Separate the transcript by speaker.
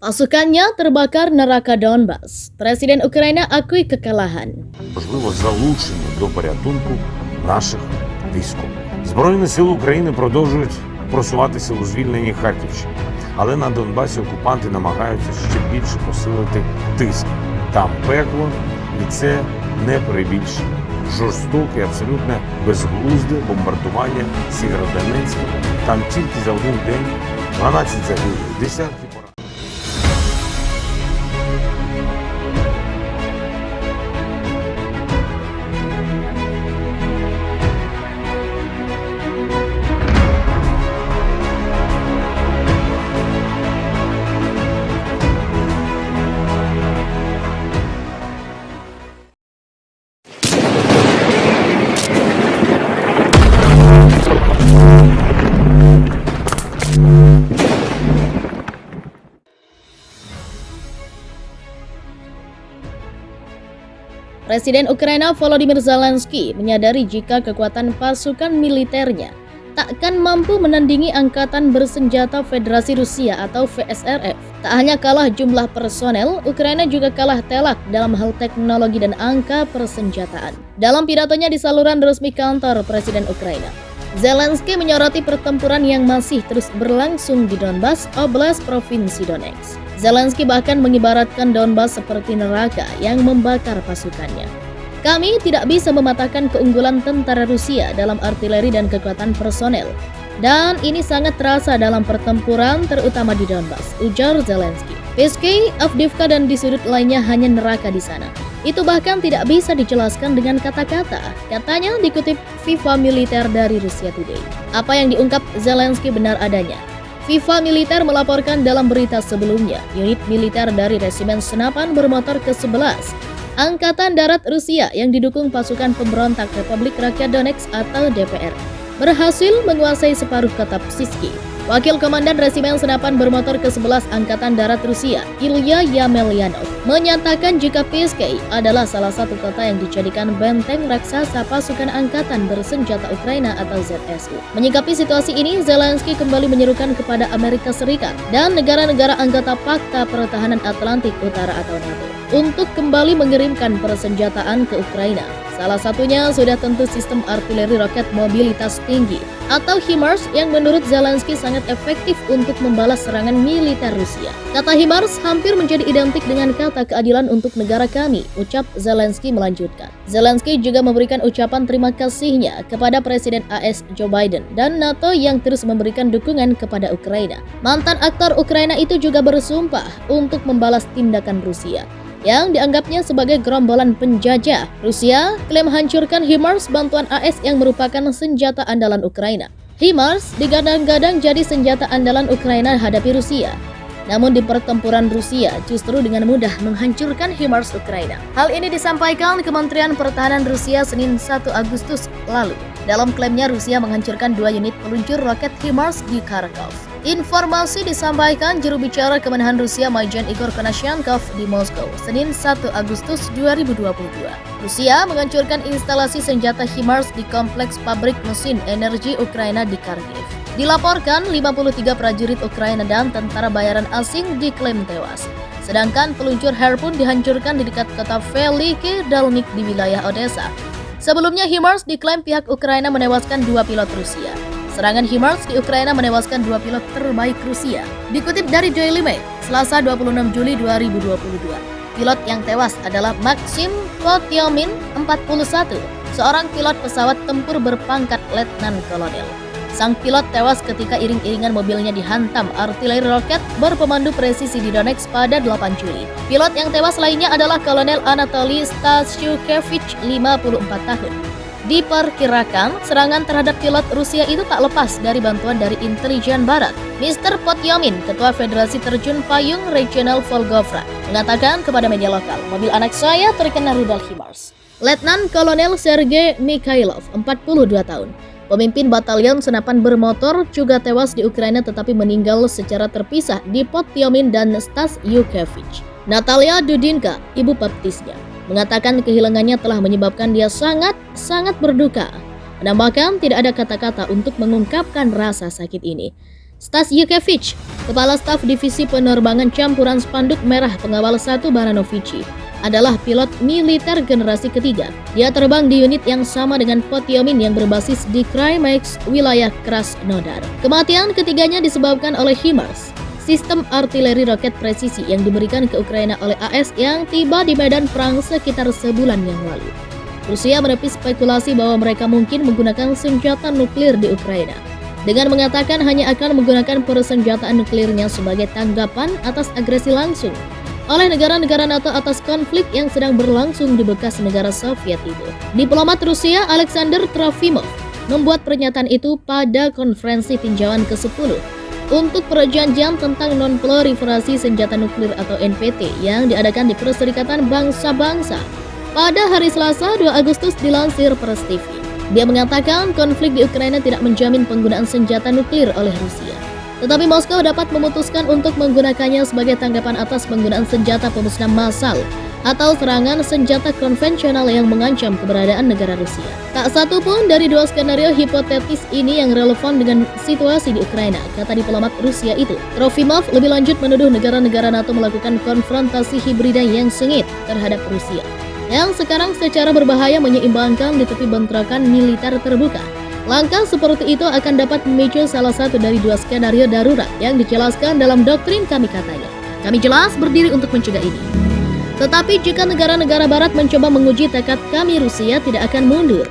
Speaker 1: Pasukannya terbakar neraka Donbas. Presiden Ukraina akui kekalahan.
Speaker 2: Можливо, залучення до порятунку наших військових. Збройні сили України продовжують просуватися у звільненні Харківщини. Але на Донбасі окупанти намагаються ще більше посилити тиск. Там пекло, і це не перебільшення. Жорстоке, абсолютно безглузде бомбардування Сєвєродонецька. Там тільки за один день 12 загиблих, десятки поранених.
Speaker 1: Presiden Ukraina Volodymyr Zelensky menyadari jika kekuatan pasukan militernya takkan mampu menandingi Angkatan Bersenjata Federasi Rusia atau VSRF. Tak hanya kalah jumlah personel, Ukraina juga kalah telak dalam hal teknologi dan angka persenjataan. Dalam pidatonya di saluran resmi kantor Presiden Ukraina, Zelensky menyoroti pertempuran yang masih terus berlangsung di Donbas, Oblast Provinsi Donetsk. Zelensky bahkan mengibaratkan Donbas seperti neraka yang membakar pasukannya. Kami tidak bisa mematahkan keunggulan tentara Rusia dalam artileri dan kekuatan personel. Dan ini sangat terasa dalam pertempuran terutama di Donbas, ujar Zelensky. Piske, Avdiivka dan di sudut lainnya hanya neraka di sana. Itu bahkan tidak bisa dijelaskan dengan kata-kata, katanya dikutip FIFA Militer dari Rusia Today. Apa yang diungkap Zelensky benar adanya. FIFA Militer melaporkan dalam berita sebelumnya, unit militer dari Resimen Senapan Bermotor ke-11 Angkatan Darat Rusia yang didukung pasukan pemberontak Republik Rakyat Donetsk atau DPR berhasil menguasai separuh kota Psisky. Wakil Komandan Resimen Senapan Bermotor ke-11 Angkatan Darat Rusia, Ilya Yamelyanov, menyatakan jika Psisky adalah salah satu kota yang dijadikan benteng raksasa pasukan Angkatan Bersenjata Ukraina atau ZSU. Menyikapi situasi ini, Zelensky kembali menyerukan kepada Amerika Serikat dan negara-negara anggota Pakta Pertahanan Atlantik Utara atau NATO untuk kembali mengirimkan persenjataan ke Ukraina. Salah satunya sudah tentu sistem artileri roket mobilitas tinggi atau HIMARS yang menurut Zelensky sangat efektif untuk membalas serangan militer Rusia. Kata HIMARS hampir menjadi identik dengan kata keadilan untuk negara kami, ucap Zelensky melanjutkan. Zelensky juga memberikan ucapan terima kasihnya kepada Presiden AS Joe Biden dan NATO yang terus memberikan dukungan kepada Ukraina. Mantan aktor Ukraina itu juga bersumpah untuk membalas tindakan Rusia yang dianggapnya sebagai gerombolan penjajah. Rusia klaim hancurkan HIMARS bantuan AS yang merupakan senjata andalan Ukraina. HIMARS digadang-gadang jadi senjata andalan Ukraina hadapi Rusia. Namun di pertempuran Rusia justru dengan mudah menghancurkan HIMARS Ukraina. Hal ini disampaikan Kementerian Pertahanan Rusia Senin 1 Agustus lalu. Dalam klaimnya Rusia menghancurkan 2 unit peluncur roket HIMARS di Kharkov. Informasi disampaikan juru bicara Kemenhan Rusia Majen Igor Konashenkov di Moskow, Senin 1 Agustus 2022. Rusia menghancurkan instalasi senjata HIMARS di kompleks pabrik mesin energi Ukraina di Kharkiv. Dilaporkan 53 prajurit Ukraina dan tentara bayaran asing diklaim tewas. Sedangkan peluncur Harpoon dihancurkan di dekat kota Veliki Dalnik di wilayah Odessa. Sebelumnya HIMARS diklaim pihak Ukraina menewaskan 2 pilot Rusia. Serangan HIMARS di Ukraina menewaskan 2 pilot terbaik Rusia. Dikutip dari Daily Mail, Selasa 26 Juli 2022. Pilot yang tewas adalah Maxim Potyomin, 41, seorang pilot pesawat tempur berpangkat letnan kolonel. Sang pilot tewas ketika iring-iringan mobilnya dihantam artileri roket berpemandu presisi di Donetsk pada 8 Juli. Pilot yang tewas lainnya adalah Kolonel Anatoly Stasyukevich, 54 tahun. Diperkirakan serangan terhadap pilot Rusia itu tak lepas dari bantuan dari intelijen barat. Mr. Potyomin, Ketua Federasi Terjun Payung Regional Volgograd, mengatakan kepada media lokal, mobil anak saya terkena rudal HIMARS. Letnan Kolonel Sergei Mikhailov, 42 tahun, pemimpin batalion senapan bermotor, juga tewas di Ukraina tetapi meninggal secara terpisah di Potyomin dan Stasyukevich. Natalia Dudinka, ibu baptisnya, mengatakan kehilangannya telah menyebabkan dia sangat berduka. Menambahkan tidak ada kata-kata untuk mengungkapkan rasa sakit ini. Stas Yukevich, Kepala Staf Divisi Penerbangan Campuran Spanduk Merah Pengawal 1 Baranovici, adalah pilot militer generasi ketiga. Dia terbang di unit yang sama dengan Potyomin yang berbasis di Krymex, wilayah Krasnodar. Kematian ketiganya disebabkan oleh HIMARS, sistem artileri roket presisi yang diberikan ke Ukraina oleh AS yang tiba di medan perang sekitar sebulan yang lalu. Rusia menepis spekulasi bahwa mereka mungkin menggunakan senjata nuklir di Ukraina, dengan mengatakan hanya akan menggunakan persenjataan nuklirnya sebagai tanggapan atas agresi langsung oleh negara-negara NATO atas konflik yang sedang berlangsung di bekas negara Soviet itu. Diplomat Rusia Alexander Trofimov membuat pernyataan itu pada konferensi tinjauan ke-10 untuk perjanjian tentang non-proliferasi senjata nuklir atau NPT yang diadakan di Perserikatan Bangsa-Bangsa pada hari Selasa 2 Agustus dilansir Press TV. Dia mengatakan konflik di Ukraina tidak menjamin penggunaan senjata nuklir oleh Rusia, tetapi Moskow dapat memutuskan untuk menggunakannya sebagai tanggapan atas penggunaan senjata pemusnah massal atau serangan senjata konvensional yang mengancam keberadaan negara Rusia. Tak satu pun dari dua skenario hipotetis ini yang relevan dengan situasi di Ukraina, kata diplomat Rusia itu. Trofimov lebih lanjut menuduh negara-negara NATO melakukan konfrontasi hibrida yang sengit terhadap Rusia, yang sekarang secara berbahaya menyeimbangkan di tepi bentrokan militer terbuka. Langkah seperti itu akan dapat memicu salah satu dari dua skenario darurat yang dijelaskan dalam doktrin kami, katanya. Kami jelas berdiri untuk mencegah ini. Tetapi jika negara-negara barat mencoba menguji tekad kami, Rusia tidak akan mundur.